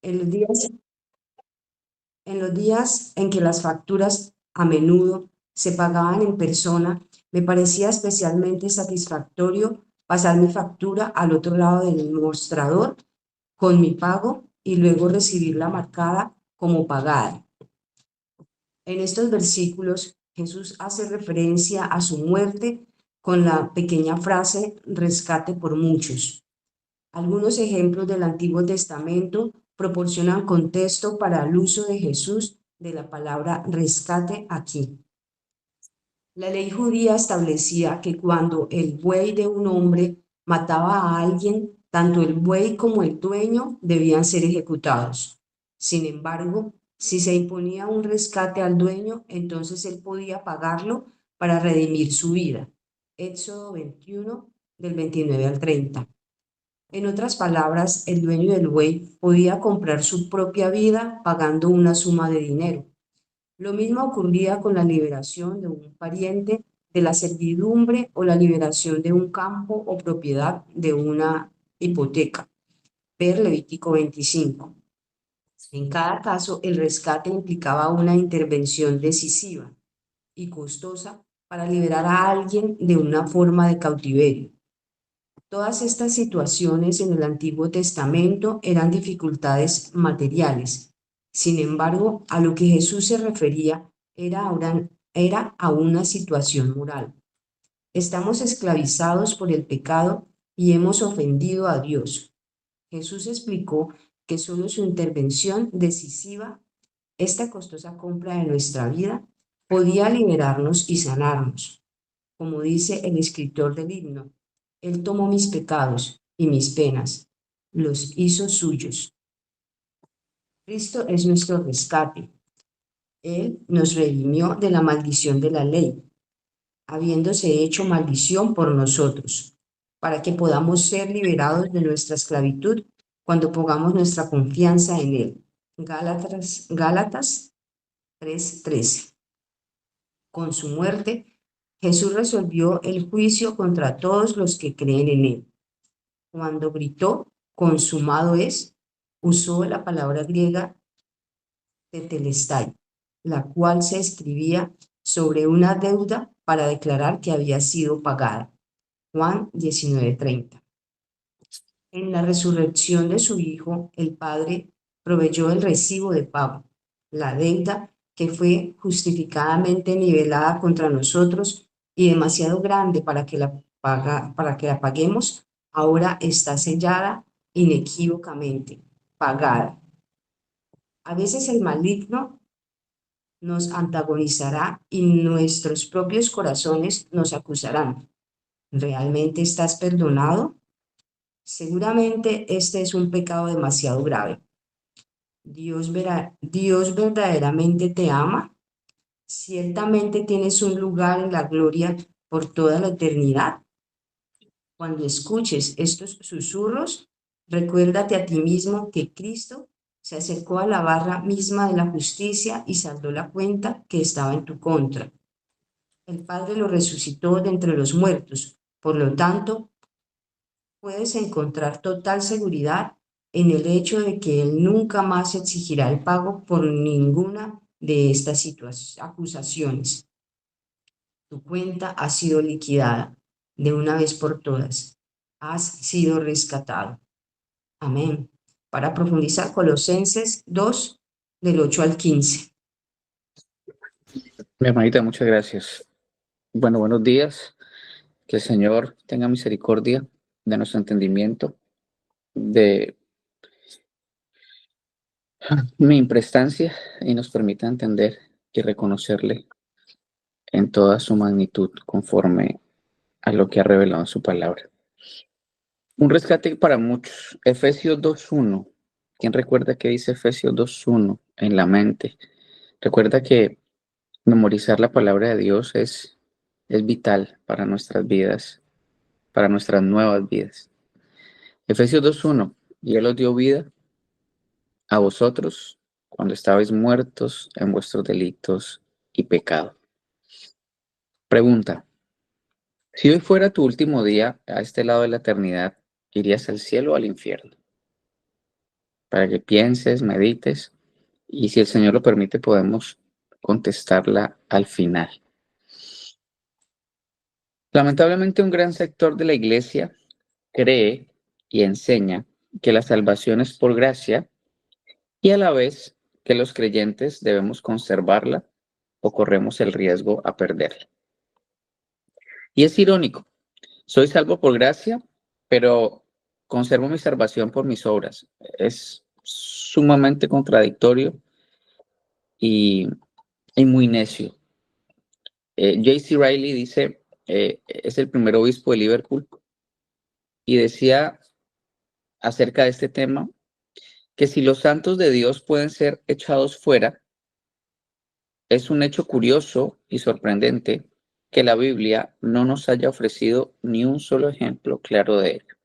En los días, en los días en que las facturas a menudo se pagaban en persona, me parecía especialmente satisfactorio pasar mi factura al otro lado del mostrador con mi pago y luego recibirla marcada como pagada. En estos versículos, Jesús hace referencia a su muerte con la pequeña frase rescate por muchos. Algunos ejemplos del Antiguo Testamento proporcionan contexto para el uso de Jesús de la palabra rescate aquí. La ley judía establecía que cuando el buey de un hombre mataba a alguien, tanto el buey como el dueño debían ser ejecutados. Sin embargo, si se imponía un rescate al dueño, entonces él podía pagarlo para redimir su vida. Éxodo 21, del 29 al 30. En otras palabras, el dueño del buey podía comprar su propia vida pagando una suma de dinero. Lo mismo ocurría con la liberación de un pariente de la servidumbre o la liberación de un campo o propiedad de una hipoteca. Ver Levítico 25. En cada caso, el rescate implicaba una intervención decisiva y costosa para liberar a alguien de una forma de cautiverio. Todas estas situaciones en el Antiguo Testamento eran dificultades materiales. Sin embargo, a lo que Jesús se refería era a una situación moral. Estamos esclavizados por el pecado y hemos ofendido a Dios. Jesús explicó que solo su intervención decisiva, esta costosa compra de nuestra vida, podía liberarnos y sanarnos. Como dice el escritor del himno, Él tomó mis pecados y mis penas, los hizo suyos. Cristo es nuestro rescate. Él nos redimió de la maldición de la ley, habiéndose hecho maldición por nosotros, para que podamos ser liberados de nuestra esclavitud cuando pongamos nuestra confianza en Él. Gálatas 3:13. Con su muerte, Jesús resolvió el juicio contra todos los que creen en Él. Cuando gritó, consumado es, usó la palabra griega tetelestai, la cual se escribía sobre una deuda para declarar que había sido pagada. Juan 19:30. En la resurrección de su Hijo, el Padre proveyó el recibo de pago, la deuda que fue justificadamente nivelada contra nosotros y demasiado grande para que la paguemos, ahora está sellada inequívocamente, pagada. A veces el maligno nos antagonizará y nuestros propios corazones nos acusarán. ¿Realmente estás perdonado? Seguramente este es un pecado demasiado grave. ¿Dios verdaderamente te ama? ¿Ciertamente tienes un lugar en la gloria por toda la eternidad? Cuando escuches estos susurros, recuérdate a ti mismo que Cristo se acercó a la barra misma de la justicia y saldó la cuenta que estaba en tu contra. El Padre lo resucitó de entre los muertos. Por lo tanto, puedes encontrar total seguridad en el hecho de que Él nunca más exigirá el pago por ninguna de estas acusaciones. Tu cuenta ha sido liquidada de una vez por todas. Has sido rescatado. Amén. Para profundizar, Colosenses 2, del 8 al 15. Mi hermanita, muchas gracias. Bueno, buenos días. Que el Señor tenga misericordia de nuestro entendimiento, de mi imprestancia y nos permita entender y reconocerle en toda su magnitud conforme a lo que ha revelado en su palabra. Un rescate para muchos. Efesios 2:1. ¿Quién recuerda qué dice Efesios 2:1 en la mente? Recuerda que memorizar la palabra de Dios es vital para nuestras vidas, para nuestras nuevas vidas. Efesios 2:1. Y Él os dio vida a vosotros cuando estabais muertos en vuestros delitos y pecado. Pregunta: si hoy fuera tu último día a este lado de la eternidad, ¿irías al cielo o al infierno? para que pienses, medites, y si el Señor lo permite, podemos contestarla al final. Lamentablemente, un gran sector de la iglesia cree y enseña que la salvación es por gracia y a la vez que los creyentes debemos conservarla o corremos el riesgo a perderla. Y es irónico, soy salvo por gracia, pero conservo mi salvación por mis obras. Es sumamente contradictorio y, y muy necio. J.C. Riley dice, es el primer obispo de Liverpool, y decía acerca de este tema que si los santos de Dios pueden ser echados fuera, es un hecho curioso y sorprendente que la Biblia no nos haya ofrecido ni un solo ejemplo claro de ello.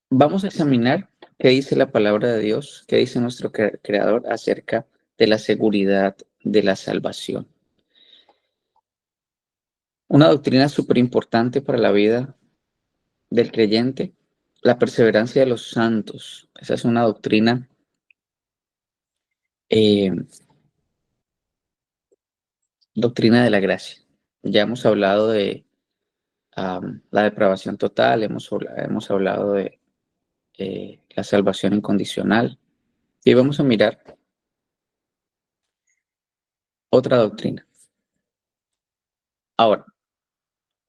Vamos a examinar qué dice la palabra de Dios, qué dice nuestro Creador acerca de la seguridad de la salvación. Una doctrina súper importante para la vida del creyente, la perseverancia de los santos. Esa es una doctrina doctrina de la gracia. Ya hemos hablado de la depravación total, hemos hablado de la salvación incondicional, y vamos a mirar otra doctrina. Ahora,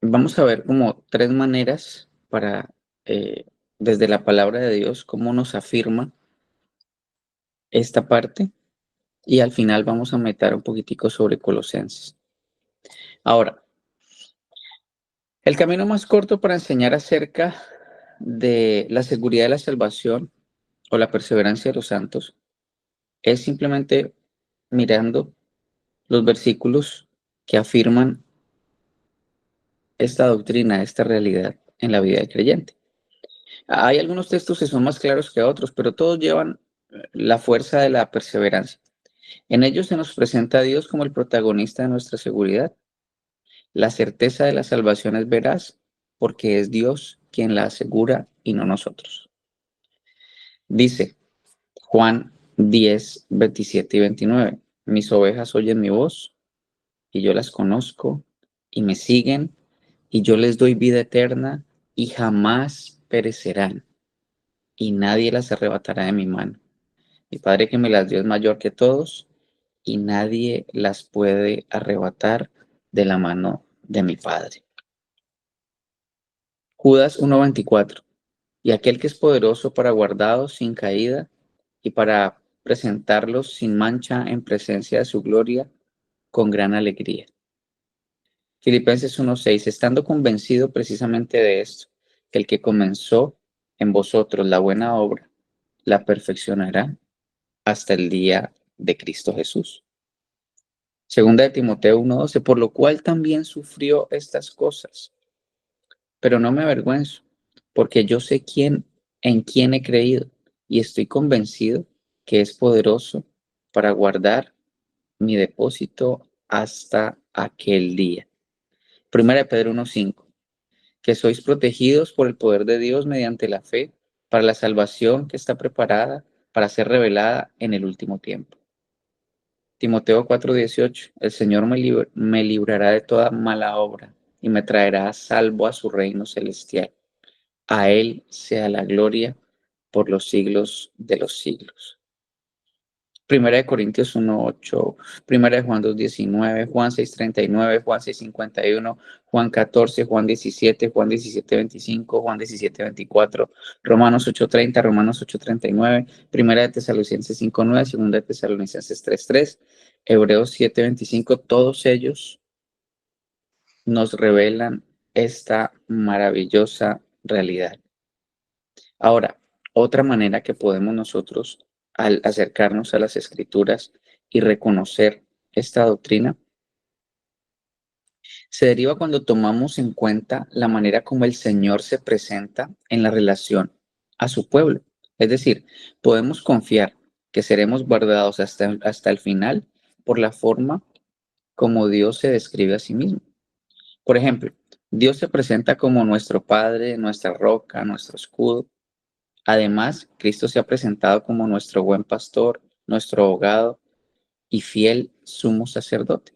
vamos a ver como tres maneras para, desde la palabra de Dios, cómo nos afirma esta parte, y al final vamos a meter un poquitico sobre Colosenses. Ahora, el camino más corto para enseñar acerca de la seguridad de la salvación o la perseverancia de los santos es simplemente mirando los versículos que afirman esta doctrina, esta realidad en la vida del creyente. Hay algunos textos que son más claros que otros, pero todos llevan la fuerza de la perseverancia. En ellos se nos presenta a Dios como el protagonista de nuestra seguridad. La certeza de la salvación es veraz porque es Dios quien la asegura y no nosotros. Dice Juan 10, 27 y 29. Mis ovejas oyen mi voz y yo las conozco y me siguen y yo les doy vida eterna y jamás perecerán y nadie las arrebatará de mi mano. Mi Padre que me las dio es mayor que todos y nadie las puede arrebatar de la mano de mi Padre. Judas 1:24. Y aquel que es poderoso para guardaros sin caída y para presentarlos sin mancha en presencia de su gloria con gran alegría. Filipenses 1:6. Estando convencido precisamente de esto, que el que comenzó en vosotros la buena obra, la perfeccionará hasta el día de Cristo Jesús. Segunda de Timoteo 1:12. Por lo cual también sufrió estas cosas, pero no me avergüenzo, porque yo sé en quién he creído y estoy convencido que es poderoso para guardar mi depósito hasta aquel día. Primera de Pedro 1:5. Que sois protegidos por el poder de Dios mediante la fe para la salvación que está preparada para ser revelada en el último tiempo. Timoteo 4:18. El Señor me librará de toda mala obra y me traerá salvo a su reino celestial. A Él sea la gloria por los siglos de los siglos. Primera de Corintios 1:8, Primera de Juan 2:19, Juan 6:39, Juan 6:51, Juan 14, Juan 17, Juan 17:25, Juan 17:24, Romanos 8:30, Romanos 8:39, Primera de Tesalonicenses 5:9, Segunda de Tesalonicenses 3:3, Hebreos 7:25, todos ellos nos revelan esta maravillosa realidad. Ahora, otra manera que podemos nosotros, al acercarnos a las Escrituras y reconocer esta doctrina, se deriva cuando tomamos en cuenta la manera como el Señor se presenta en la relación a su pueblo. Es decir, podemos confiar que seremos guardados hasta el final por la forma como Dios se describe a sí mismo. Por ejemplo, Dios se presenta como nuestro Padre, nuestra roca, nuestro escudo. Además, Cristo se ha presentado como nuestro buen pastor, nuestro abogado y fiel sumo sacerdote.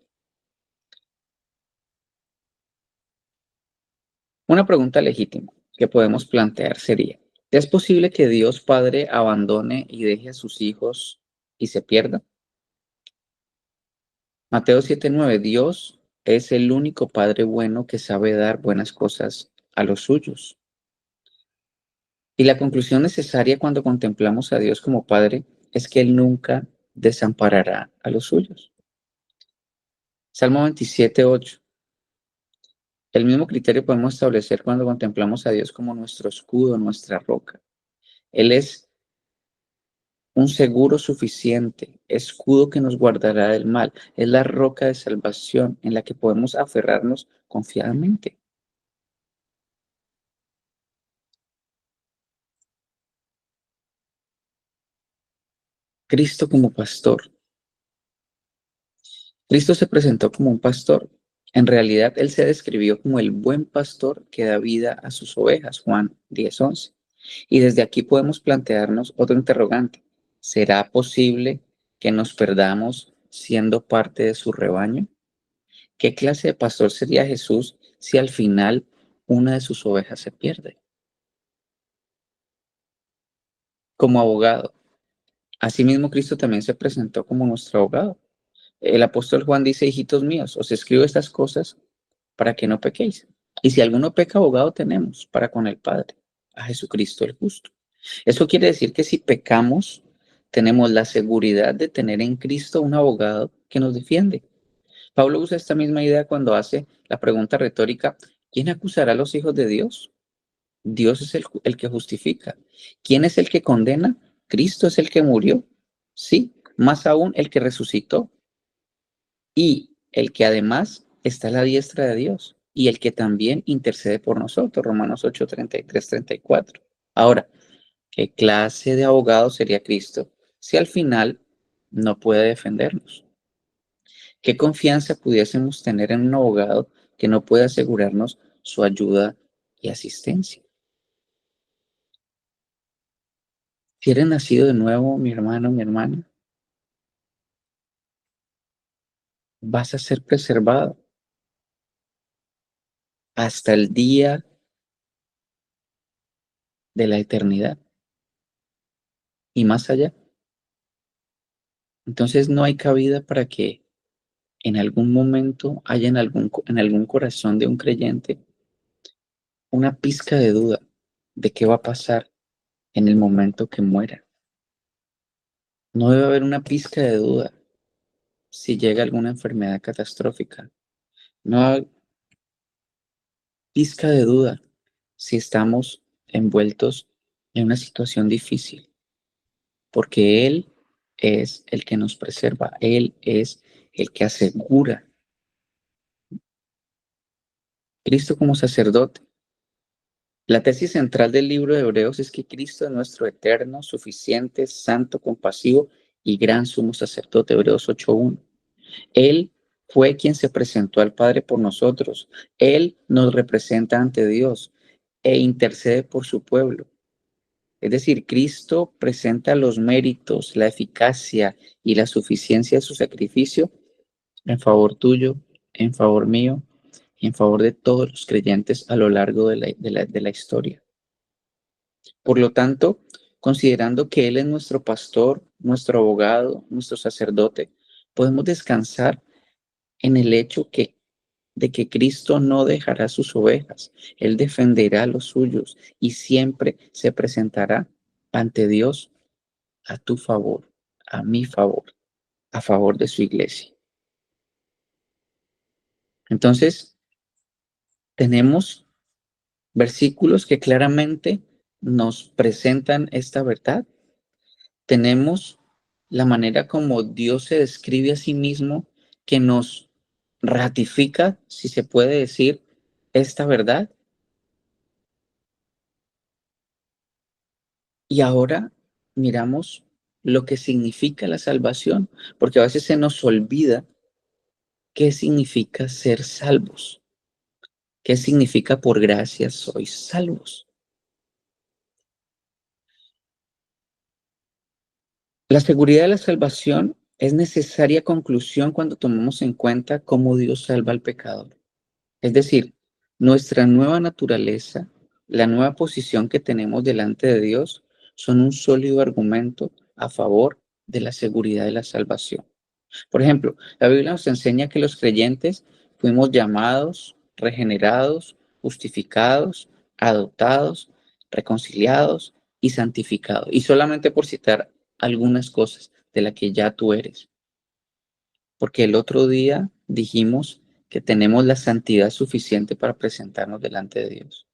Una pregunta legítima que podemos plantear sería, ¿es posible que Dios Padre abandone y deje a sus hijos y se pierda? Mateo 7:9, Dios es el único Padre bueno que sabe dar buenas cosas a los suyos. Y la conclusión necesaria cuando contemplamos a Dios como Padre es que Él nunca desamparará a los suyos. Salmo 27:8. El mismo criterio podemos establecer cuando contemplamos a Dios como nuestro escudo, nuestra roca. Él es un seguro suficiente, escudo que nos guardará del mal. Es la roca de salvación en la que podemos aferrarnos confiadamente. Cristo como pastor. Cristo se presentó como un pastor. En realidad, él se describió como el buen pastor que da vida a sus ovejas, Juan 10:11. Y desde aquí podemos plantearnos otro interrogante. ¿Será posible que nos perdamos siendo parte de su rebaño? ¿Qué clase de pastor sería Jesús si al final una de sus ovejas se pierde? Como abogado. Asimismo, Cristo también se presentó como nuestro abogado. El apóstol Juan dice, hijitos míos, os escribo estas cosas para que no pequéis. Y si alguno peca, abogado tenemos para con el Padre, a Jesucristo el justo. Eso quiere decir que si pecamos, tenemos la seguridad de tener en Cristo un abogado que nos defiende. Pablo usa esta misma idea cuando hace la pregunta retórica, ¿quién acusará a los hijos de Dios? Dios es el que justifica. ¿Quién es el que condena? Cristo es el que murió. Sí, más aún el que resucitó y el que además está a la diestra de Dios y el que también intercede por nosotros, Romanos 8:33-34. Ahora, ¿qué clase de abogado sería Cristo si al final no puede defendernos? ¿Qué confianza pudiésemos tener en un abogado que no puede asegurarnos su ayuda y asistencia? Si eres nacido de nuevo, mi hermano, mi hermana, vas a ser preservado hasta el día de la eternidad y más allá. Entonces no hay cabida para que en algún momento haya en algún corazón de un creyente una pizca de duda de qué va a pasar en el momento que muera. No debe haber una pizca de duda si llega alguna enfermedad catastrófica. No hay pizca de duda si estamos envueltos en una situación difícil, porque Él es el que nos preserva, Él es el que asegura. Cristo como sacerdote. La tesis central del libro de Hebreos es que Cristo es nuestro eterno, suficiente, santo, compasivo y gran sumo sacerdote, Hebreos 8:1. Él fue quien se presentó al Padre por nosotros. Él nos representa ante Dios e intercede por su pueblo. Es decir, Cristo presenta los méritos, la eficacia y la suficiencia de su sacrificio en favor tuyo, en favor mío y en favor de todos los creyentes a lo largo de la historia. Por lo tanto, considerando que Él es nuestro pastor, nuestro abogado, nuestro sacerdote, podemos descansar en el hecho de que Cristo no dejará sus ovejas. Él defenderá a los suyos y siempre se presentará ante Dios a tu favor, a mi favor, a favor de su iglesia. Entonces, tenemos versículos que claramente nos presentan esta verdad. Tenemos la manera como Dios se describe a sí mismo que nos ratifica, si se puede decir, esta verdad. Y ahora miramos lo que significa la salvación, porque a veces se nos olvida qué significa ser salvos. ¿Qué significa por gracia sois salvos? La seguridad de la salvación es necesaria conclusión cuando tomamos en cuenta cómo Dios salva al pecador. Es decir, nuestra nueva naturaleza, la nueva posición que tenemos delante de Dios, son un sólido argumento a favor de la seguridad de la salvación. Por ejemplo, la Biblia nos enseña que los creyentes fuimos llamados, regenerados, justificados, adoptados, reconciliados y santificados. Y solamente por citar algunas cosas de las que ya tú eres. Porque el otro día dijimos que tenemos la santidad suficiente para presentarnos delante de Dios.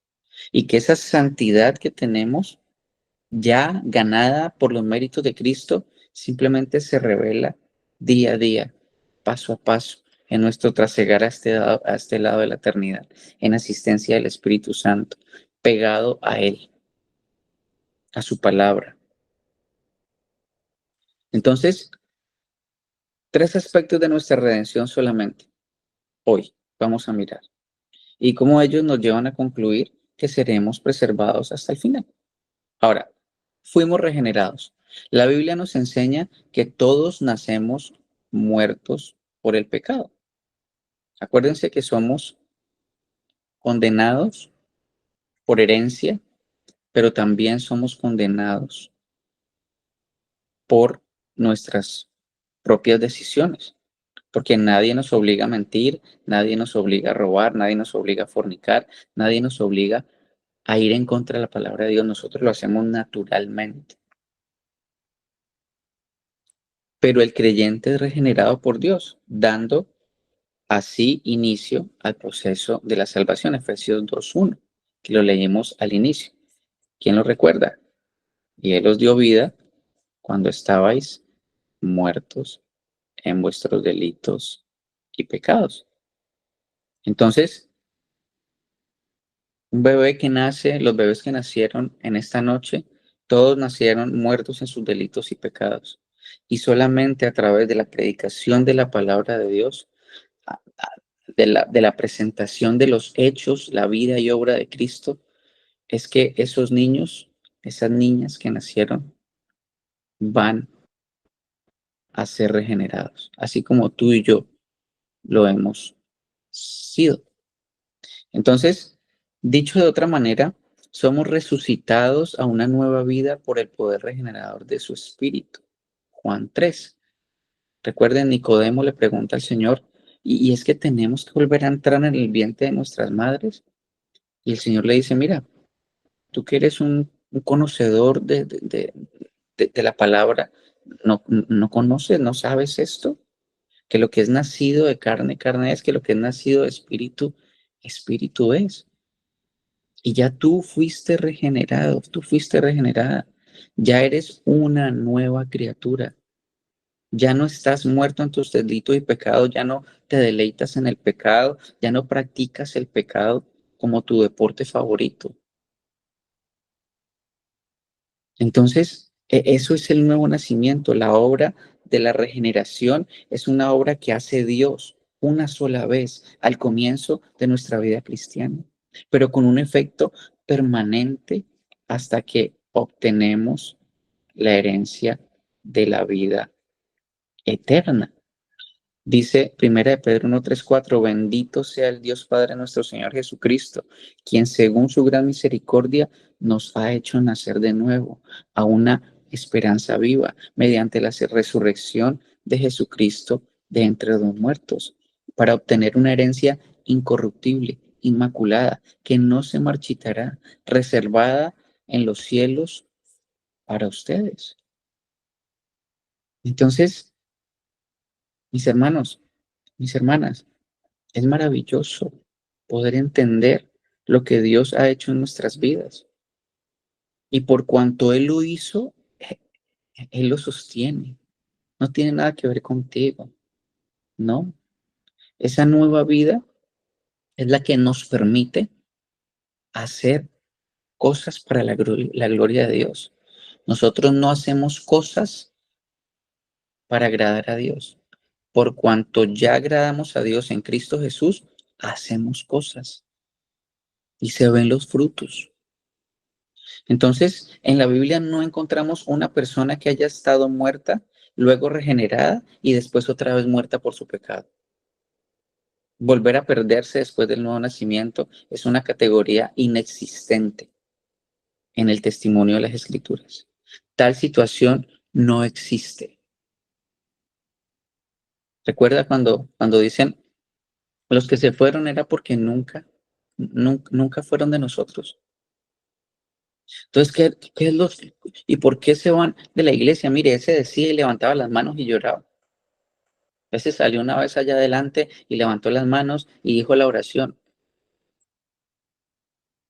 Y que esa santidad que tenemos ya ganada por los méritos de Cristo, simplemente se revela día a día, paso a paso, en nuestro trasegar a este lado de la eternidad, en asistencia del Espíritu Santo, pegado a Él, a su palabra. Entonces, 3 aspectos de nuestra redención solamente, hoy vamos a mirar, y cómo ellos nos llevan a concluir que seremos preservados hasta el final. Ahora, fuimos regenerados. La Biblia nos enseña que todos nacemos muertos por el pecado. Acuérdense que somos condenados por herencia, pero también somos condenados por nuestras propias decisiones, porque nadie nos obliga a mentir, nadie nos obliga a robar, nadie nos obliga a fornicar, nadie nos obliga a ir en contra de la palabra de Dios. Nosotros lo hacemos naturalmente. Pero el creyente es regenerado por Dios, dando así inicio al proceso de la salvación, Efesios 2:1, que lo leímos al inicio. ¿Quién lo recuerda? Y Él os dio vida cuando estabais muertos en vuestros delitos y pecados. Entonces, un bebé que nace, los bebés que nacieron en esta noche, todos nacieron muertos en sus delitos y pecados. Y solamente a través de la predicación de la palabra de Dios, de la presentación de los hechos, la vida y obra de Cristo, es que esos niños, esas niñas que nacieron, van a ser regenerados, así como tú y yo lo hemos sido. Entonces, dicho de otra manera, somos resucitados a una nueva vida por el poder regenerador de su Espíritu. Juan 3. Recuerden, Nicodemo le pregunta al Señor, ¿y es que tenemos que volver a entrar en el vientre de nuestras madres? Y el Señor le dice, mira, tú que eres un conocedor de la palabra, no conoces, no sabes esto, que lo que es nacido de carne, carne es, que lo que es nacido de espíritu, espíritu es. Y ya tú fuiste regenerado, tú fuiste regenerada, ya eres una nueva criatura. Ya no estás muerto en tus delitos y pecados, ya no te deleitas en el pecado, ya no practicas el pecado como tu deporte favorito. Entonces, eso es el nuevo nacimiento. La obra de la regeneración es una obra que hace Dios una sola vez al comienzo de nuestra vida cristiana, pero con un efecto permanente hasta que obtenemos la herencia de la vida eterna. Dice 1 Pedro 1, 3, 4, bendito sea el Dios Padre nuestro Señor Jesucristo, quien según su gran misericordia nos ha hecho nacer de nuevo a una esperanza viva mediante la resurrección de Jesucristo de entre los muertos, para obtener una herencia incorruptible, inmaculada, que no se marchitará, reservada en los cielos para ustedes. Entonces, mis hermanos, mis hermanas, es maravilloso poder entender lo que Dios ha hecho en nuestras vidas. Y por cuanto Él lo hizo, Él lo sostiene. No tiene nada que ver contigo, ¿no? Esa nueva vida es la que nos permite hacer cosas para la gloria de Dios. Nosotros no hacemos cosas para agradar a Dios. Por cuanto ya agradamos a Dios en Cristo Jesús, hacemos cosas. y se ven los frutos. Entonces, en la Biblia no encontramos una persona que haya estado muerta, luego regenerada y después otra vez muerta por su pecado. Volver a perderse después del nuevo nacimiento es una categoría inexistente en el testimonio de las Escrituras. Tal situación no existe. Recuerda cuando dicen los que se fueron era porque nunca fueron de nosotros. Entonces, ¿qué es y por qué se van de la iglesia? Mire, ese decía y levantaba las manos y lloraba. Ese salió una vez allá adelante y levantó las manos y dijo la oración.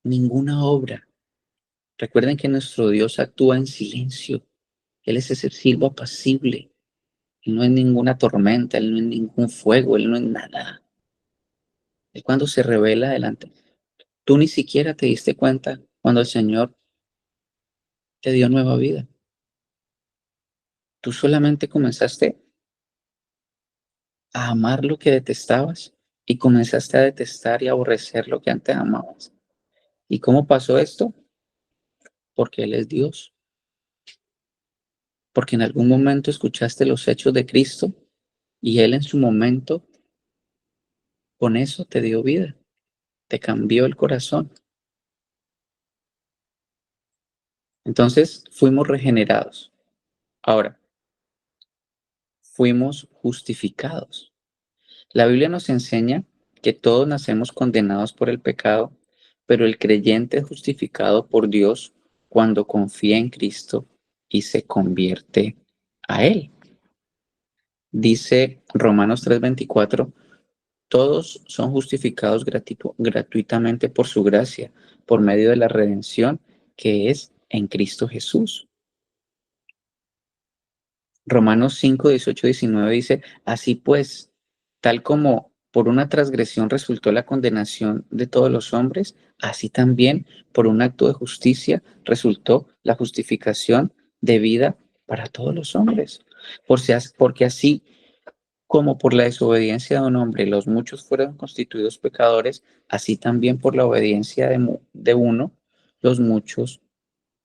Ninguna obra. Recuerden que nuestro Dios actúa en silencio. Él es ese silbo apacible. Él no es ninguna tormenta, Él no es ningún fuego, Él no es nada. Él cuando se revela adelante. Tú ni siquiera te diste cuenta cuando el Señor te dio nueva vida. Tú solamente comenzaste a amar lo que detestabas y comenzaste a detestar y aborrecer lo que antes amabas. ¿Y cómo pasó esto? Porque Él es Dios. Porque en algún momento escuchaste los hechos de Cristo y Él en su momento con eso te dio vida, te cambió el corazón. Entonces fuimos regenerados. Ahora, fuimos justificados. La Biblia nos enseña que todos nacemos condenados por el pecado, pero el creyente es justificado por Dios cuando confía en Cristo y se convierte a Él. Dice Romanos 3:24, todos son justificados gratuitamente por su gracia, por medio de la redención que es en Cristo Jesús. Romanos 5:18-19 dice, así pues, tal como por una transgresión resultó la condenación de todos los hombres, así también por un acto de justicia resultó la justificación de vida para todos los hombres. Porque así como por la desobediencia de un hombre los muchos fueron constituidos pecadores, así también por la obediencia de uno, los muchos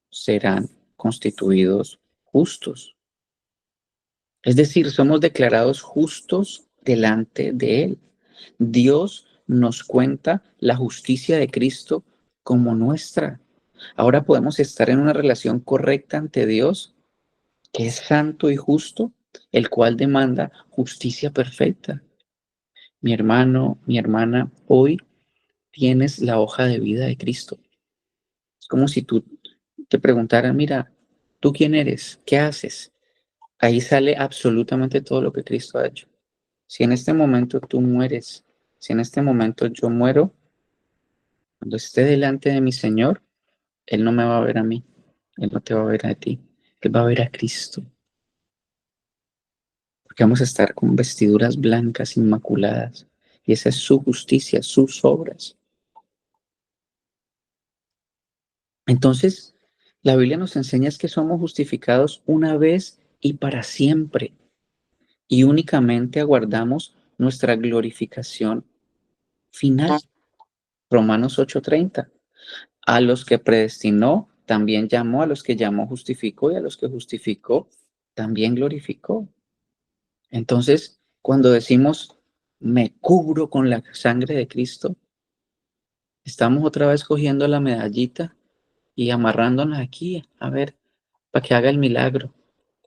serán constituidos justos. Es decir, somos declarados justos delante de Él. Dios nos cuenta la justicia de Cristo como nuestra. Ahora podemos estar en una relación correcta ante Dios, que es santo y justo, el cual demanda justicia perfecta. Mi hermano, mi hermana, hoy tienes la hoja de vida de Cristo. Es como si tú te preguntaran, mira, ¿tú quién eres? ¿Qué haces? Ahí sale absolutamente todo lo que Cristo ha hecho. Si en este momento tú mueres, si en este momento yo muero, cuando esté delante de mi Señor, Él no me va a ver a mí, Él no te va a ver a ti, Él va a ver a Cristo. Porque vamos a estar con vestiduras blancas, inmaculadas. Y esa es su justicia, sus obras. Entonces, la Biblia nos enseña es que somos justificados una vez y para siempre. Y únicamente aguardamos nuestra glorificación final. Romanos 8:30. A los que predestinó, también llamó, a los que llamó, justificó, y a los que justificó, también glorificó. Entonces, cuando decimos, me cubro con la sangre de Cristo, estamos otra vez cogiendo la medallita y amarrándonos aquí, a ver, para que haga el milagro,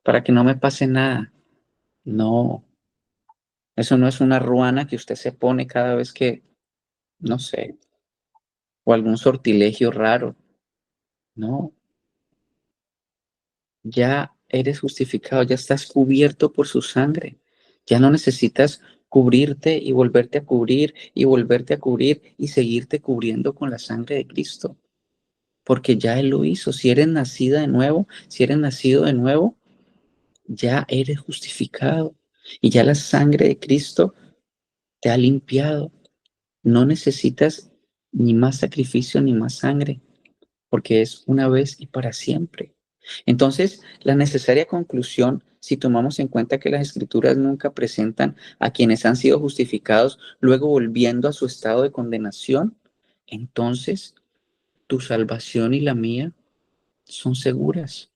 para que no me pase nada. No, eso no es una ruana que usted se pone cada vez que, no sé, o algún sortilegio raro. No, ya eres justificado, ya estás cubierto por su sangre. Ya no necesitas cubrirte y volverte a cubrir y volverte a cubrir y seguirte cubriendo con la sangre de Cristo, porque ya Él lo hizo. Si eres nacida de nuevo, si eres nacido de nuevo, ya eres justificado y ya la sangre de Cristo te ha limpiado. No necesitas ni más sacrificio ni más sangre, porque es una vez y para siempre. Entonces, la necesaria conclusión, si tomamos en cuenta que las escrituras nunca presentan a quienes han sido justificados luego volviendo a su estado de condenación, entonces tu salvación y la mía son seguras.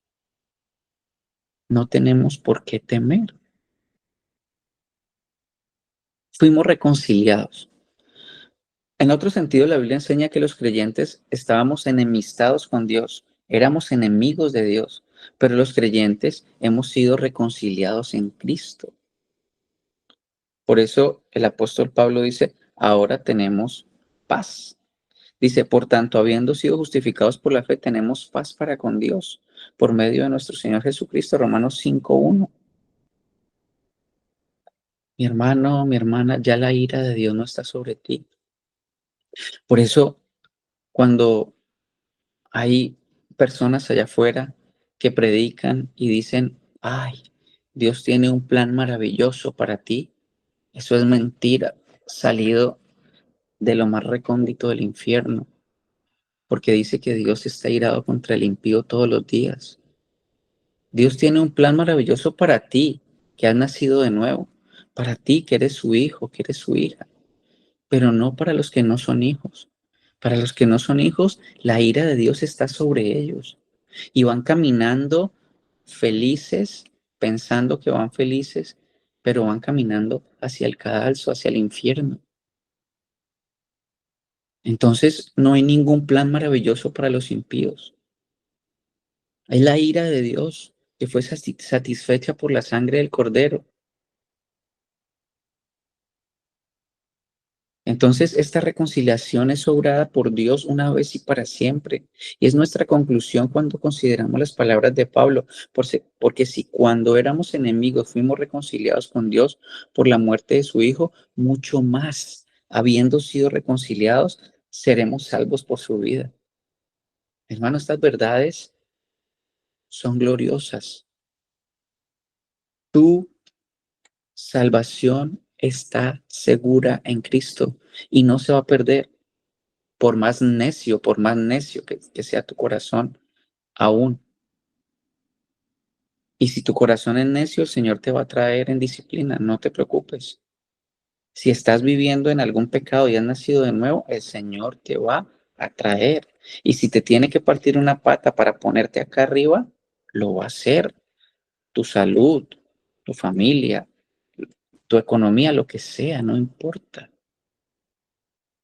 No tenemos por qué temer. Fuimos reconciliados. En otro sentido, la Biblia enseña que los creyentes estábamos enemistados con Dios, éramos enemigos de Dios, pero los creyentes hemos sido reconciliados en Cristo. Por eso el apóstol Pablo dice, ahora tenemos paz. Dice, por tanto, habiendo sido justificados por la fe, tenemos paz para con Dios por medio de nuestro Señor Jesucristo. Romanos 5:1. Mi hermano, mi hermana, ya la ira de Dios no está sobre ti. Por eso, cuando hay personas allá afuera que predican y dicen, ay, Dios tiene un plan maravilloso para ti, eso es mentira, salido de lo más recóndito del infierno, porque dice que Dios está irado contra el impío todos los días. Dios tiene un plan maravilloso para ti, que has nacido de nuevo, para ti que eres su hijo, que eres su hija, pero no para los que no son hijos. Para los que no son hijos, la ira de Dios está sobre ellos y van caminando felices, pensando que van felices, pero van caminando hacia el cadalso, hacia el infierno. Entonces, no hay ningún plan maravilloso para los impíos. Es la ira de Dios que fue satisfecha por la sangre del Cordero. Entonces, esta reconciliación es obrada por Dios una vez y para siempre. Y es nuestra conclusión cuando consideramos las palabras de Pablo, porque si cuando éramos enemigos fuimos reconciliados con Dios por la muerte de su Hijo, mucho más, habiendo sido reconciliados, seremos salvos por su vida. Hermano, estas verdades son gloriosas. Tu salvación está segura en Cristo y no se va a perder. Por más necio que sea tu corazón, aún. Y si tu corazón es necio, el Señor te va a traer en disciplina, no te preocupes. Si estás viviendo en algún pecado y has nacido de nuevo, el Señor te va a traer. Y si te tiene que partir una pata para ponerte acá arriba, lo va a hacer. Tu salud, tu familia, tu economía, lo que sea, no importa.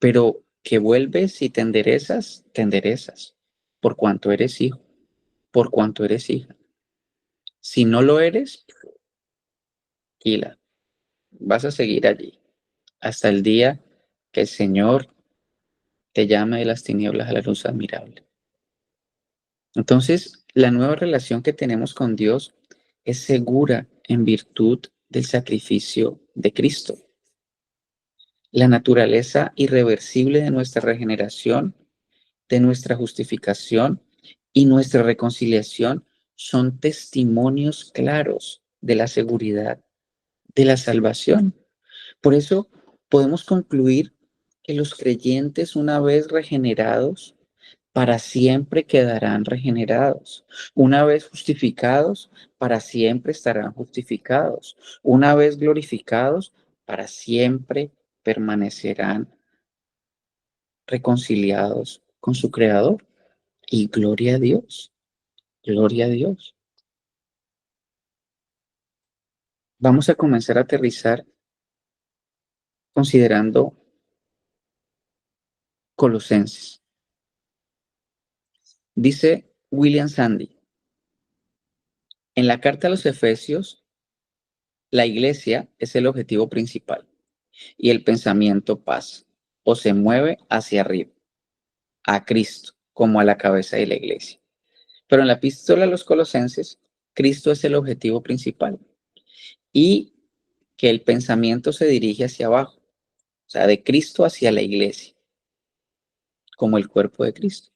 Pero que vuelves y te enderezas, por cuanto eres hijo, por cuanto eres hija. Si no lo eres, tranquila, vas a seguir allí hasta el día que el Señor te llame de las tinieblas a la luz admirable. Entonces, la nueva relación que tenemos con Dios es segura en virtud del sacrificio de Cristo. La naturaleza irreversible de nuestra regeneración, de nuestra justificación y nuestra reconciliación son testimonios claros de la seguridad de la salvación. Por eso podemos concluir que los creyentes, una vez regenerados, para siempre quedarán regenerados. Una vez justificados, para siempre estarán justificados. Una vez glorificados, para siempre permanecerán reconciliados con su Creador. Y gloria a Dios, gloria a Dios. Vamos a comenzar a aterrizar considerando Colosenses. Dice William Sandy, en la carta a los Efesios, la iglesia es el objetivo principal y el pensamiento pasa o se mueve hacia arriba, a Cristo, como a la cabeza de la iglesia. Pero en la epístola a los Colosenses, Cristo es el objetivo principal y que el pensamiento se dirige hacia abajo, o sea, de Cristo hacia la iglesia, como el cuerpo de Cristo.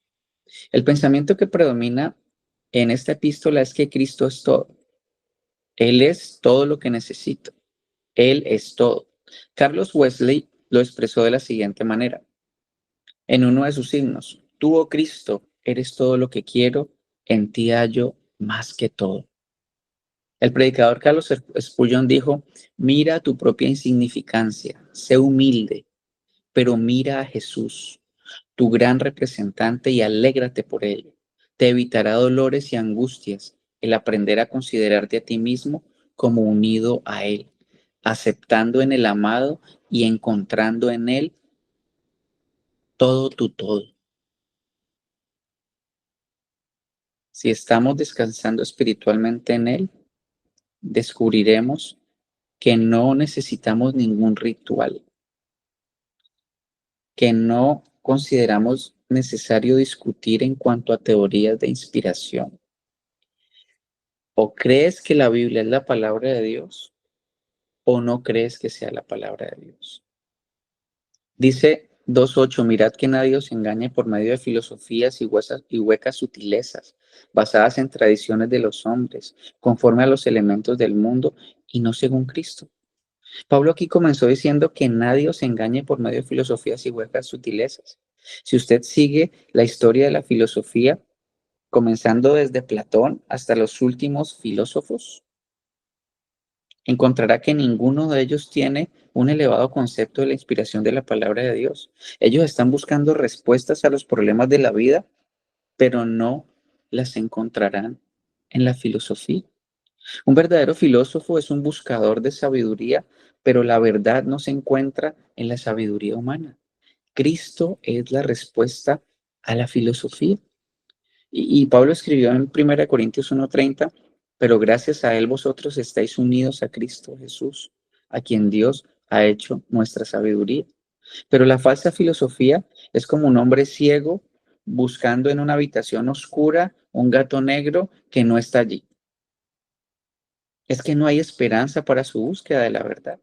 El pensamiento que predomina en esta epístola es que Cristo es todo. Él es todo lo que necesito. Él es todo. Carlos Wesley lo expresó de la siguiente manera, en uno de sus himnos: tú, oh Cristo, eres todo lo que quiero, en ti hallo más que todo. El predicador Carlos Spurgeon dijo, mira tu propia insignificancia, sé humilde, pero mira a Jesús. tu gran representante, y alégrate por ello. Te evitará dolores y angustias el aprender a considerarte a ti mismo como unido a Él, aceptando en el amado y encontrando en Él todo tu todo. Si estamos descansando espiritualmente en Él, descubriremos que no necesitamos ningún ritual, que no consideramos necesario discutir en cuanto a teorías de inspiración. ¿O crees que la Biblia es la palabra de Dios o no crees que sea la palabra de Dios? Dice 2:8, mirad que nadie os engañe por medio de filosofías y huecas sutilezas, basadas en tradiciones de los hombres, conforme a los elementos del mundo y no según Cristo. Pablo aquí comenzó diciendo que nadie os engañe por medio de filosofías y huecas sutilezas. Si usted sigue la historia de la filosofía, comenzando desde Platón hasta los últimos filósofos, encontrará que ninguno de ellos tiene un elevado concepto de la inspiración de la palabra de Dios. Ellos están buscando respuestas a los problemas de la vida, pero no las encontrarán en la filosofía. Un verdadero filósofo es un buscador de sabiduría, pero la verdad no se encuentra en la sabiduría humana. Cristo es la respuesta a la filosofía. Y Pablo escribió en 1 Corintios 1:30, pero gracias a él vosotros estáis unidos a Cristo Jesús, a quien Dios ha hecho nuestra sabiduría. Pero la falsa filosofía es como un hombre ciego buscando en una habitación oscura un gato negro que no está allí. Es que no hay esperanza para su búsqueda de la verdad.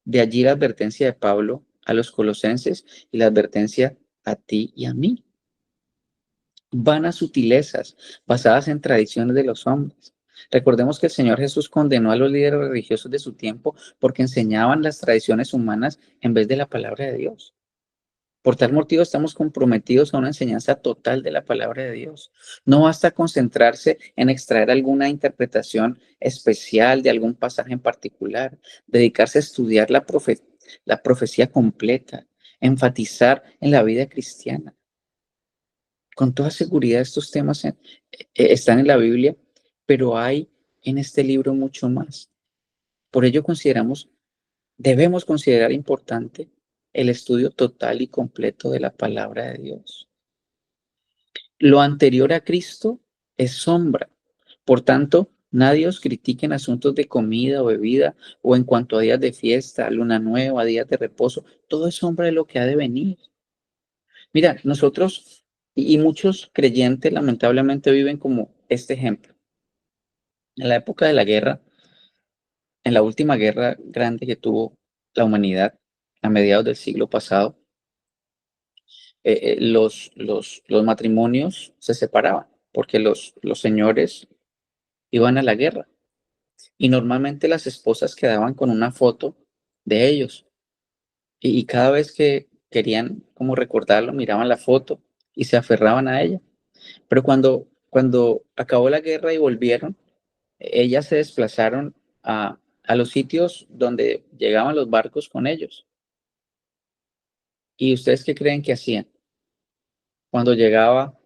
De allí la advertencia de Pablo a los colosenses y la advertencia a ti y a mí. Vanas sutilezas basadas en tradiciones de los hombres. Recordemos que el Señor Jesús condenó a los líderes religiosos de su tiempo porque enseñaban las tradiciones humanas en vez de la palabra de Dios. Por tal motivo estamos comprometidos a una enseñanza total de la palabra de Dios. No basta concentrarse en extraer alguna interpretación especial de algún pasaje en particular, dedicarse a estudiar la profecía completa, enfatizar en la vida cristiana. Con toda seguridad estos temas están en la Biblia, pero hay en este libro mucho más. Por ello debemos considerar importante el estudio total y completo de la palabra de Dios. Lo anterior a Cristo es sombra. Por tanto, nadie os critique en asuntos de comida o bebida o en cuanto a días de fiesta, luna nueva, días de reposo. Todo es sombra de lo que ha de venir. Mira, nosotros y muchos creyentes lamentablemente viven como este ejemplo. En la época de la guerra, en la última guerra grande que tuvo la humanidad a mediados del siglo pasado, los matrimonios se separaban porque los señores iban a la guerra y normalmente las esposas quedaban con una foto de ellos y cada vez que querían como recordarlo, miraban la foto y se aferraban a ella. Pero cuando acabó la guerra y volvieron, ellas se desplazaron a los sitios donde llegaban los barcos con ellos. ¿Y ustedes qué creen que hacían? Cuando llegaba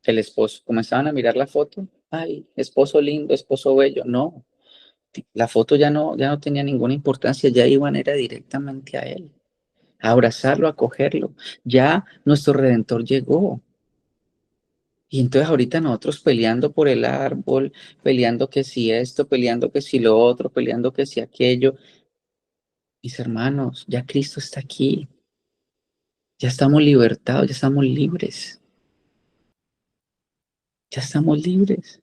el esposo, comenzaban a mirar la foto. Ay, esposo lindo, esposo bello. No, la foto ya no tenía ninguna importancia, ya iban era directamente a él, a abrazarlo, a cogerlo. Ya nuestro Redentor llegó. Y entonces ahorita nosotros peleando por el árbol, peleando que si esto, peleando que si lo otro, peleando que si aquello. Mis hermanos, ya Cristo está aquí. Ya estamos libertados, ya estamos libres. Ya estamos libres.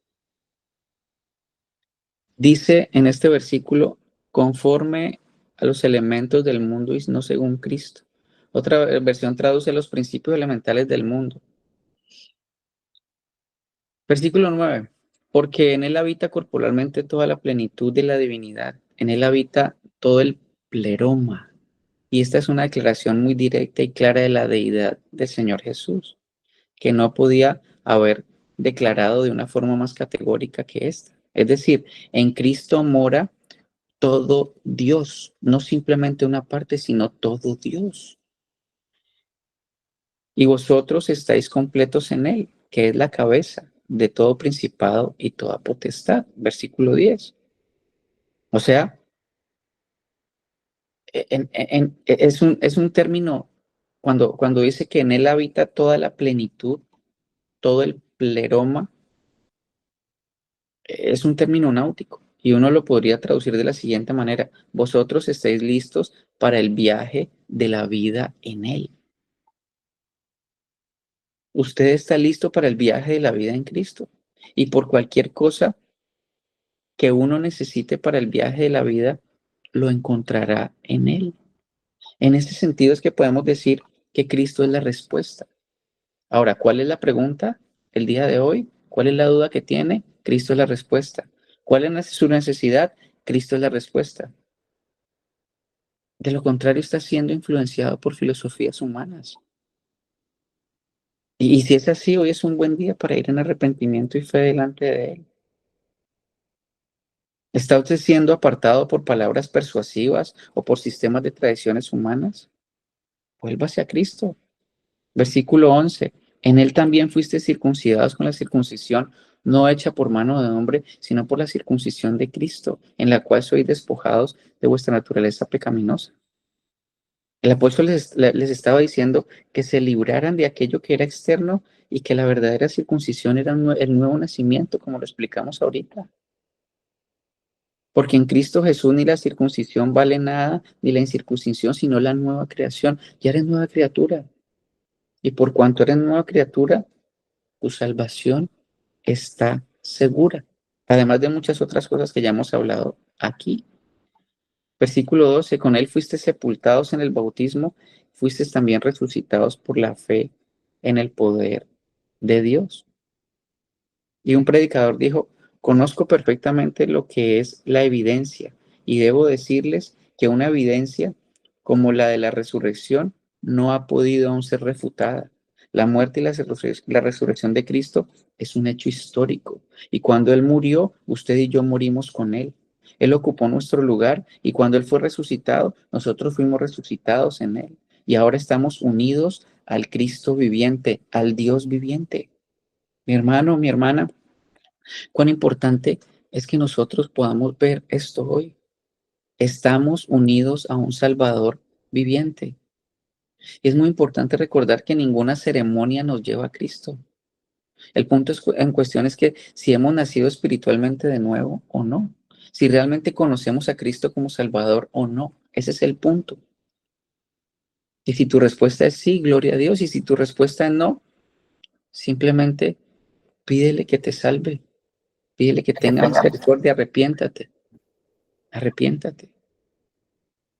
Dice en este versículo, conforme a los elementos del mundo y no según Cristo. Otra versión traduce los principios elementales del mundo. Versículo 9. Porque en él habita corporalmente toda la plenitud de la divinidad. En él habita todo el pleroma. Y esta es una declaración muy directa y clara de la deidad del Señor Jesús, que no podía haber declarado de una forma más categórica que esta. Es decir, en Cristo mora todo Dios, no simplemente una parte, sino todo Dios. y vosotros estáis completos en él, que es la cabeza de todo principado y toda potestad. Versículo 10. O sea, es un término, cuando dice que en él habita toda la plenitud, todo el pleroma, es un término náutico. Y uno lo podría traducir de la siguiente manera: vosotros estáis listos para el viaje de la vida en él. Usted está listo para el viaje de la vida en Cristo. Y por cualquier cosa que uno necesite para el viaje de la vida, lo encontrará en él. En ese sentido es que podemos decir que Cristo es la respuesta. Ahora, ¿cuál es la pregunta el día de hoy? ¿Cuál es la duda que tiene? Cristo es la respuesta. ¿Cuál es su necesidad? Cristo es la respuesta. De lo contrario, está siendo influenciado por filosofías humanas. Y si es así, hoy es un buen día para ir en arrepentimiento y fe delante de Él. ¿Está usted siendo apartado por palabras persuasivas o por sistemas de tradiciones humanas? Vuélvase a Cristo. Versículo 11. En Él también fuiste circuncidados con la circuncisión no hecha por mano de hombre, sino por la circuncisión de Cristo, en la cual sois despojados de vuestra naturaleza pecaminosa. El apóstol les estaba diciendo que se libraran de aquello que era externo y que la verdadera circuncisión era el nuevo nacimiento, como lo explicamos ahorita. Porque en Cristo Jesús ni la circuncisión vale nada, ni la incircuncisión, sino la nueva creación. Ya eres nueva criatura. Y por cuanto eres nueva criatura, tu salvación está segura. Además de muchas otras cosas que ya hemos hablado aquí. Versículo 12, con él fuiste sepultados en el bautismo, fuiste también resucitados por la fe en el poder de Dios. Y un predicador dijo: conozco perfectamente lo que es la evidencia y debo decirles que una evidencia como la de la resurrección no ha podido aún ser refutada. La muerte y la resurrección de Cristo es un hecho histórico. Y cuando Él murió, usted y yo morimos con Él. Él ocupó nuestro lugar y cuando Él fue resucitado, nosotros fuimos resucitados en Él. Y ahora estamos unidos al Cristo viviente, al Dios viviente. Mi hermano, mi hermana, cuán importante es que nosotros podamos ver esto hoy. Estamos unidos a un Salvador viviente. Y es muy importante recordar que ninguna ceremonia nos lleva a Cristo. El punto en cuestión es que si hemos nacido espiritualmente de nuevo o no. Si realmente conocemos a Cristo como Salvador o no. Ese es el punto. Y si tu respuesta es sí, gloria a Dios. Y si tu respuesta es no, simplemente pídele que te salve. Pídele que tenga misericordia. Arrepiéntate. Arrepiéntate.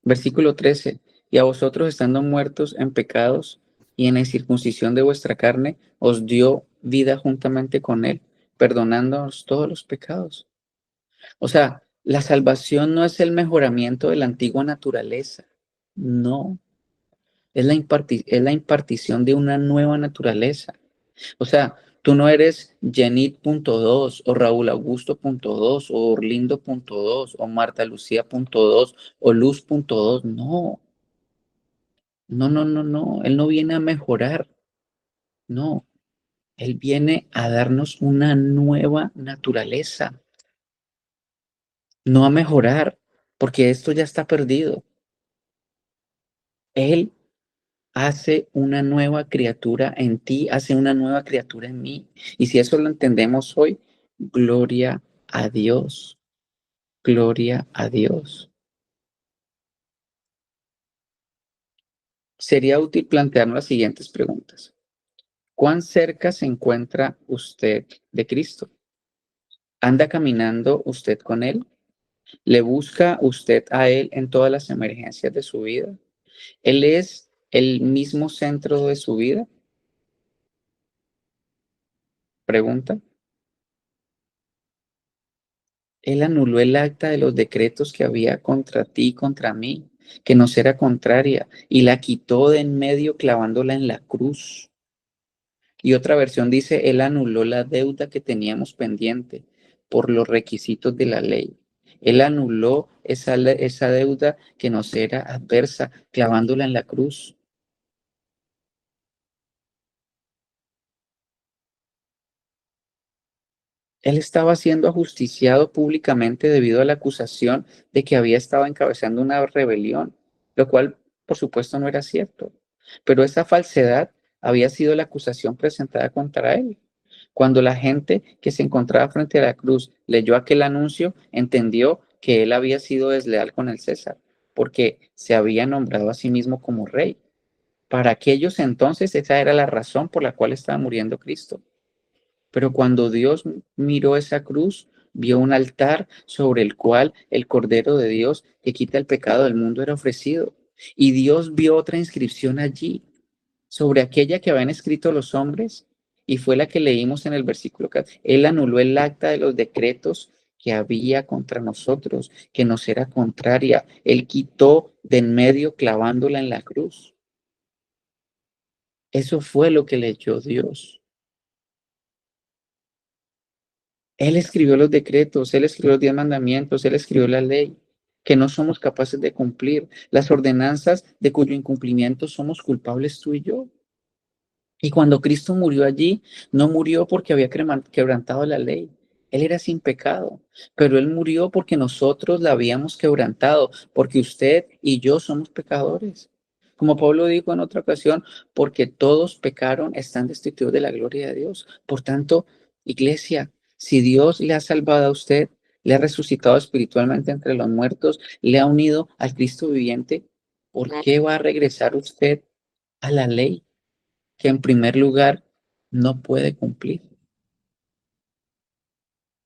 Versículo 13. Y a vosotros, estando muertos en pecados y en la incircuncisión de vuestra carne, os dio vida juntamente con él, perdonándonos todos los pecados. O sea, la salvación no es el mejoramiento de la antigua naturaleza. No, es la impartición de una nueva naturaleza. O sea, tú no eres Jenit.2 o Raúl Augusto.2 o Orlindo.2 o Marta Lucía.2 o Luz.2. No, no, no, no, no. Él no viene a mejorar. No, Él viene a darnos una nueva naturaleza, no a mejorar, porque esto ya está perdido. Él hace una nueva criatura en ti, hace una nueva criatura en mí. Y si eso lo entendemos hoy, gloria a Dios, gloria a Dios. Sería útil plantearnos las siguientes preguntas. ¿Cuán cerca se encuentra usted de Cristo? ¿Anda caminando usted con Él? ¿Le busca usted a Él en todas las emergencias de su vida? ¿Él es el mismo centro de su vida? Pregunta. Él anuló el acta de los decretos que había contra ti y contra mí, que nos era contraria, y la quitó de en medio clavándola en la cruz. Y otra versión dice: Él anuló la deuda que teníamos pendiente por los requisitos de la ley. Él anuló esa deuda que nos era adversa, clavándola en la cruz. Él estaba siendo ajusticiado públicamente debido a la acusación de que había estado encabezando una rebelión, lo cual, por supuesto, no era cierto. Pero esa falsedad había sido la acusación presentada contra él. Cuando la gente que se encontraba frente a la cruz leyó aquel anuncio, entendió que él había sido desleal con el César, porque se había nombrado a sí mismo como rey. Para aquellos entonces, esa era la razón por la cual estaba muriendo Cristo. Pero cuando Dios miró esa cruz, vio un altar sobre el cual el Cordero de Dios que quita el pecado del mundo era ofrecido. Y Dios vio otra inscripción allí, sobre aquella que habían escrito los hombres, y fue la que leímos en el versículo 4. Él anuló el acta de los decretos que había contra nosotros, que nos era contraria. Él quitó de en medio clavándola en la cruz. Eso fue lo que leyó Dios. Él escribió los decretos, Él escribió los 10 mandamientos, Él escribió la ley que no somos capaces de cumplir, las ordenanzas de cuyo incumplimiento somos culpables tú y yo. Y cuando Cristo murió allí, no murió porque había quebrantado la ley. Él era sin pecado, pero Él murió porque nosotros la habíamos quebrantado, porque usted y yo somos pecadores. Como Pablo dijo en otra ocasión, porque todos pecaron, están destituidos de la gloria de Dios. Por tanto, iglesia, si Dios le ha salvado a usted, le ha resucitado espiritualmente entre los muertos, le ha unido al Cristo viviente, ¿por qué va a regresar usted a la ley que en primer lugar no puede cumplir?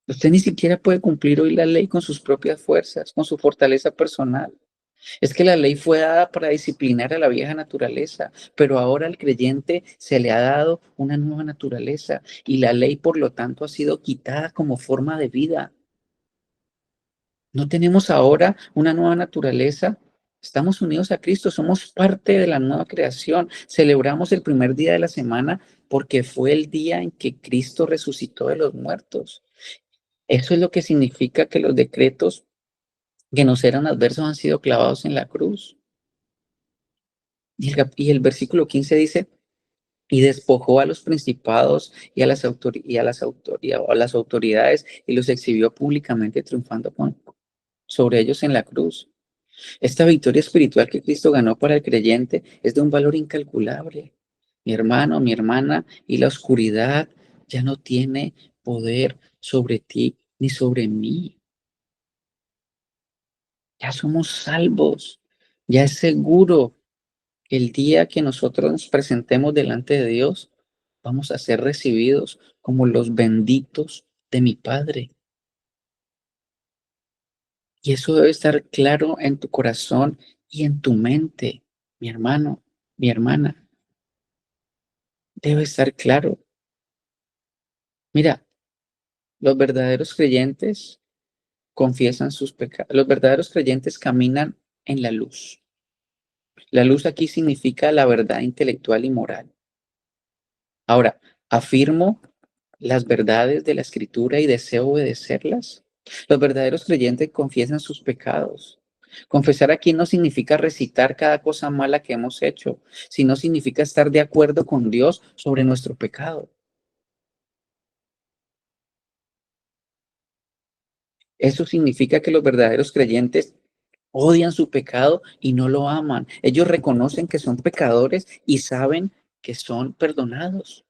Usted ni siquiera puede cumplir hoy la ley con sus propias fuerzas, con su fortaleza personal. Es que la ley fue dada para disciplinar a la vieja naturaleza, pero ahora al creyente se le ha dado una nueva naturaleza y la ley, por lo tanto, ha sido quitada como forma de vida. No tenemos ahora una nueva naturaleza. Estamos unidos a Cristo, somos parte de la nueva creación. Celebramos el primer día de la semana porque fue el día en que Cristo resucitó de los muertos. Eso es lo que significa que los decretos que nos eran adversos han sido clavados en la cruz. Y el versículo 15 dice, y despojó a los principados y a las autoridades y los exhibió públicamente triunfando sobre ellos en la cruz. Esta victoria espiritual que Cristo ganó para el creyente es de un valor incalculable. Mi hermano, mi hermana, y la oscuridad ya no tiene poder sobre ti ni sobre mí. Ya somos salvos. Ya es seguro que el día que nosotros nos presentemos delante de Dios, vamos a ser recibidos como los benditos de mi Padre. Y eso debe estar claro en tu corazón y en tu mente, mi hermano, mi hermana. Debe estar claro. Mira, los verdaderos creyentes confiesan sus pecados. Los verdaderos creyentes caminan en la luz. La luz aquí significa la verdad intelectual y moral. Ahora, afirmo las verdades de la Escritura y deseo obedecerlas. Los verdaderos creyentes confiesan sus pecados. Confesar aquí no significa recitar cada cosa mala que hemos hecho, sino significa estar de acuerdo con Dios sobre nuestro pecado. Eso significa que los verdaderos creyentes odian su pecado y no lo aman. Ellos reconocen que son pecadores y saben que son perdonados.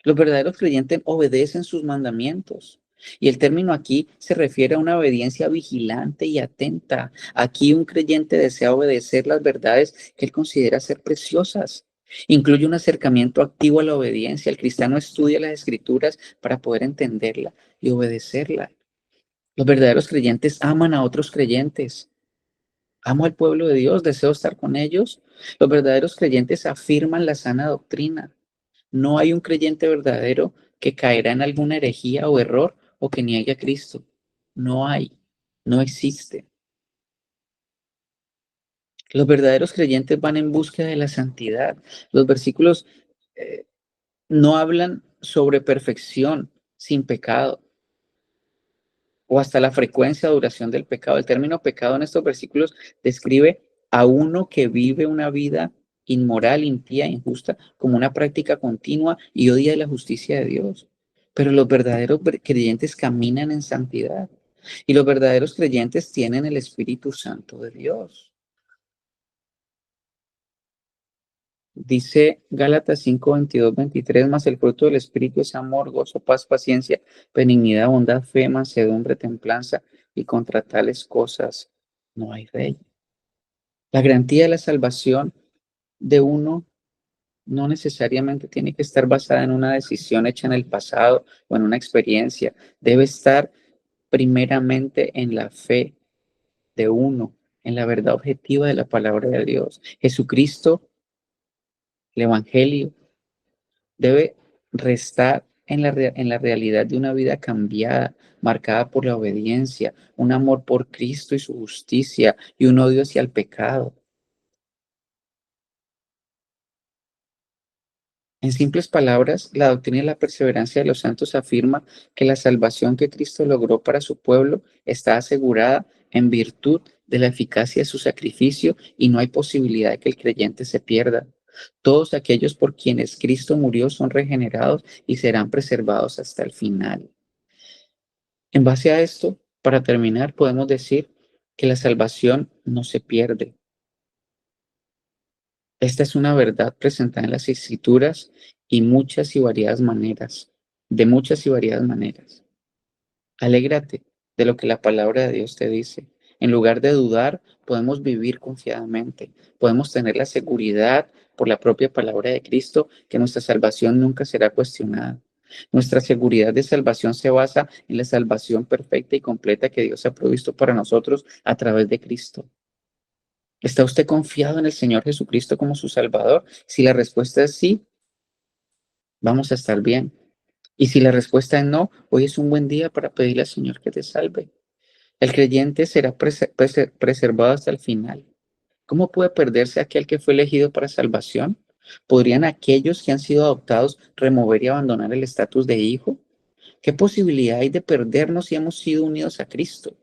Los verdaderos creyentes obedecen sus mandamientos. Y el término aquí se refiere a una obediencia vigilante y atenta. Aquí un creyente desea obedecer las verdades que él considera ser preciosas. Incluye un acercamiento activo a la obediencia. El cristiano estudia las escrituras para poder entenderla y obedecerla. Los verdaderos creyentes aman a otros creyentes. Amo al pueblo de Dios, deseo estar con ellos. Los verdaderos creyentes afirman la sana doctrina. No hay un creyente verdadero que caerá en alguna herejía o error o que niegue a Cristo. No hay, no existe. Los verdaderos creyentes van en búsqueda de la santidad. Los versículos eh, no hablan sobre perfección sin pecado o hasta la frecuencia o duración del pecado. El término pecado en estos versículos describe a uno que vive una vida inmoral, impía, injusta, como una práctica continua y odia la justicia de Dios. pero los verdaderos creyentes caminan en santidad y los verdaderos creyentes tienen el Espíritu Santo de Dios. Dice Gálatas 5, 22, 23, más el fruto del Espíritu es amor, gozo, paz, paciencia, benignidad, bondad, fe, mansedumbre, templanza, y contra tales cosas no hay ley. La garantía de la salvación de uno no necesariamente tiene que estar basada en una decisión hecha en el pasado o en una experiencia. Debe estar primeramente en la fe de uno, en la verdad objetiva de la palabra de Dios. Jesucristo, el Evangelio, debe restar en la realidad de una vida cambiada, marcada por la obediencia, un amor por Cristo y su justicia y un odio hacia el pecado. En simples palabras, la doctrina y la perseverancia de los santos afirma que la salvación que Cristo logró para su pueblo está asegurada en virtud de la eficacia de su sacrificio y no hay posibilidad de que el creyente se pierda. Todos aquellos por quienes Cristo murió son regenerados y serán preservados hasta el final. En base a esto, para terminar, podemos decir que la salvación no se pierde. Esta es una verdad presentada en las Escrituras y muchas y variadas maneras, de muchas y variadas maneras. Alégrate de lo que la palabra de Dios te dice. En lugar de dudar, podemos vivir confiadamente. Podemos tener la seguridad por la propia palabra de Cristo que nuestra salvación nunca será cuestionada. Nuestra seguridad de salvación se basa en la salvación perfecta y completa que Dios ha provisto para nosotros a través de Cristo. ¿Está usted confiado en el Señor Jesucristo como su Salvador? Si la respuesta es sí, vamos a estar bien. Y si la respuesta es no, hoy es un buen día para pedirle al Señor que te salve. El creyente será preservado hasta el final. ¿Cómo puede perderse aquel que fue elegido para salvación? ¿Podrían aquellos que han sido adoptados remover y abandonar el estatus de hijo? ¿Qué posibilidad hay de perdernos si hemos sido unidos a Cristo?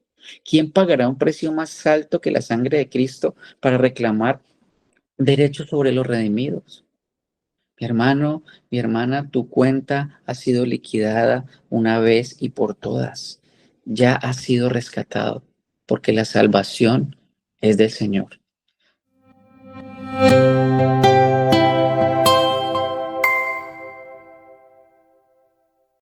¿Quién pagará un precio más alto que la sangre de Cristo para reclamar derechos sobre los redimidos? Mi hermano, mi hermana, tu cuenta ha sido liquidada una vez y por todas. Ya has sido rescatado, porque la salvación es del Señor.